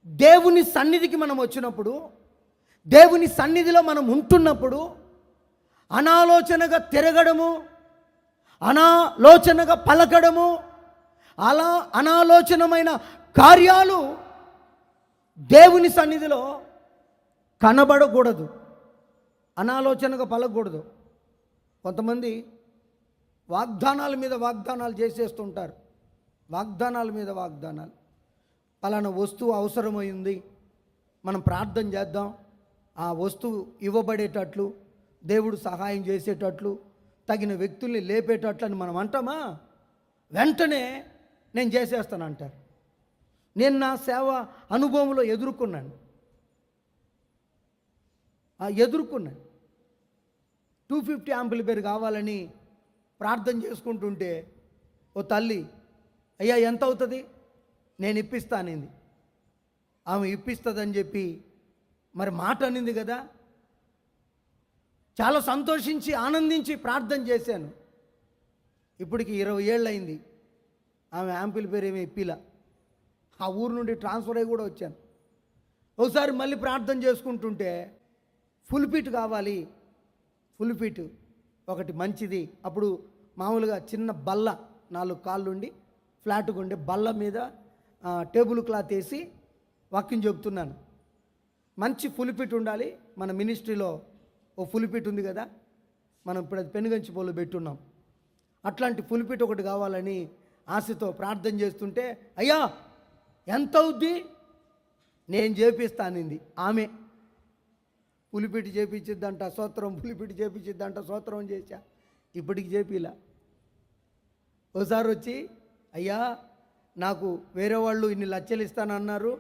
దేవుని సన్నిధికి మనం వచ్చినప్పుడు, దేవుని సన్నిధిలో మనం ఉంటున్నప్పుడు అనాలోచనగా తిరగడము, అనాలోచనగా పలకడము, అలా అనాలోచనమైన కార్యాలు దేవుని సన్నిధిలో కనబడకూడదు. అనాలోచనగా పలకూడదు. కొంతమంది వాగ్దానాల మీద వాగ్దానాలు చేసేస్తుంటారు. వాగ్దానాల మీద వాగ్దానాలు. పలానా వస్తువు అవసరమైంది, మనం ప్రార్థన చేద్దాం, ఆ వస్తువు ఇవ్వబడేటట్లు, దేవుడు సహాయం చేసేటట్లు, తగిన వ్యక్తుల్ని లేపేటట్లు అని మనం అంటామా? వెంటనే నేను చేసేస్తాను అంటారు. నేను నా సేవ అనుభవంలో ఎదుర్కొన్నాను. 250 ఆంపిలిఫైర్ కావాలని ప్రార్థన చేసుకుంటుంటే ఓ తల్లి, అయ్యా ఎంత అవుతుంది, నేను ఇప్పిస్తానింది. ఆమె ఇప్పిస్తుందని చెప్పి మరి మాట అనింది కదా. చాలా సంతోషించి ఆనందించి ప్రార్థన చేశాను. ఇప్పటికి 20 ఏళ్ళు అయింది. ఆమె యాంపిలిఫైర్ ఏమీ ఇప్పిలా. ఆ ఊరు నుండి ట్రాన్స్ఫర్ అయ్యి కూడా వచ్చాను. ఒకసారి మళ్ళీ ప్రార్థన చేసుకుంటుంటే ఫుల్పిట్ కావాలి, ఫుల్పిట్ ఒకటి మంచిది. అప్పుడు మామూలుగా చిన్న బల్ల, 4 కాళ్ళుండి ఫ్లాట్గా ఉండే బల్ల మీద టేబుల్ క్లాత్ వేసి వాక్యం చెప్తున్నాను. మంచి ఫుల్పిట్ ఉండాలి. మన మినిస్ట్రీలో ఓ ఫుల్పిట్ ఉంది కదా, మనం ఇప్పుడు అది పెనుగంచిపోలో పెట్టున్నాం. అట్లాంటి ఫుల్పిట్ ఒకటి కావాలని ఆశతో ప్రార్థన చేస్తుంటే, అయ్యా ఎంత అవుద్ది, నేను చేపిస్తానింది ఆమె. పులిపిటి చేపించిద్దంట స్తోత్రం, పులిపిటి చేపించిద్దంట స్తోత్రం చేశా. ఇప్పటికి చేపిలా. ఓసారి వచ్చి, అయ్యా నాకు వేరే వాళ్ళు ఇన్ని లక్షలు ఇస్తానన్నారు,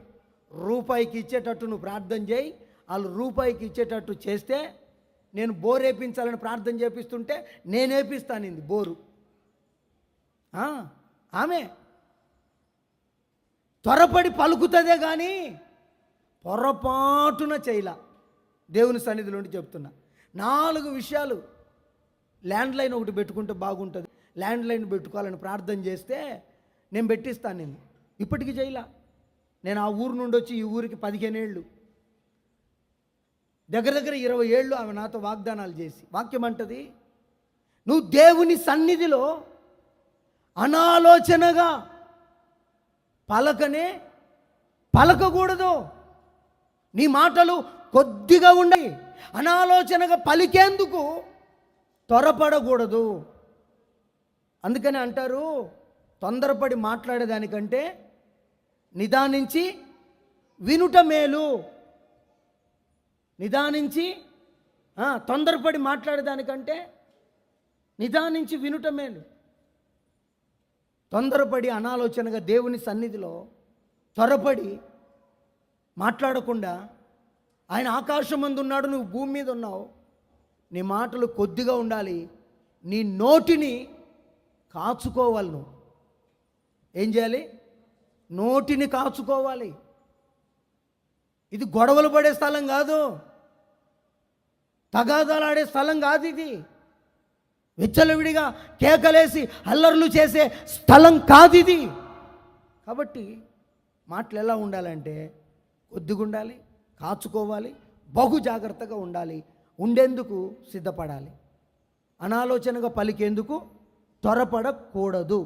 రూపాయికి ఇచ్చేటట్టు నువ్వు ప్రార్థన చేయి, వాళ్ళు రూపాయికి ఇచ్చేటట్టు చేస్తే నేను బోర్ వేయించాలని ప్రార్థన చేపిస్తుంటే నేను వేపిస్తానింది బోరు. ఆమె త్వరపడి పలుకుతుందే కానీ పొరపాటున చేయలా. దేవుని సన్నిధిలో ఉండి చెప్తున్నా. 4 విషయాలు. ల్యాండ్లైన్ ఒకటి పెట్టుకుంటే బాగుంటుంది, ల్యాండ్లైన్ పెట్టుకోవాలని ప్రార్థన చేస్తే నేను పెట్టిస్తాను. నేను ఇప్పటికీ చేయలా. నేను ఆ ఊరు నుండి వచ్చి ఈ ఊరికి 15 ఏళ్ళు, దగ్గర 20 ఏళ్ళు ఆమె నాతో వాగ్దానాలు చేసి. వాక్యం అంటది, నువ్వు దేవుని సన్నిధిలో అనాలోచనగా పలకకూడదు. నీ మాటలు కొద్దిగా ఉండాలి. అనాలోచనగా పలికేందుకు త్వరపడకూడదు. అందుకని అంటారు, తొందరపడి మాట్లాడేదానికంటే నిదానించి వినుట మేలు. నిదానించి తొందరపడి మాట్లాడేదానికంటే నిదానించి వినుట మేలు. తొందరపడి అనాలోచనగా దేవుని సన్నిధిలో త్వరపడి మాట్లాడకుండా, ఆయన ఆకాశమందు ఉన్నాడు, నువ్వు భూమి మీద ఉన్నావు, నీ మాటలు కొద్దిగా ఉండాలి. నీ నోటిని కాచుకోవాలి. నువ్వు ఏం చేయాలి? నోటిని కాచుకోవాలి. ఇది గొడవలు పడే స్థలం కాదు, తగాదాలాడే స్థలం కాదు. ఇది విచ్చలవిడిగా కేకలేసి అల్లర్లు చేసే స్థలం కాదు ఇది. కాబట్టి మాటలు ఎలా ఉండాలంటే కొద్దిగా ఉండాలి, కాచుకోవాలి, బహు జాగ్రత్తగా ఉండాలి, ఉండేందుకు సిద్ధపడాలి. అనాలోచనగా పలికేందుకు త్వరపడకూడదు.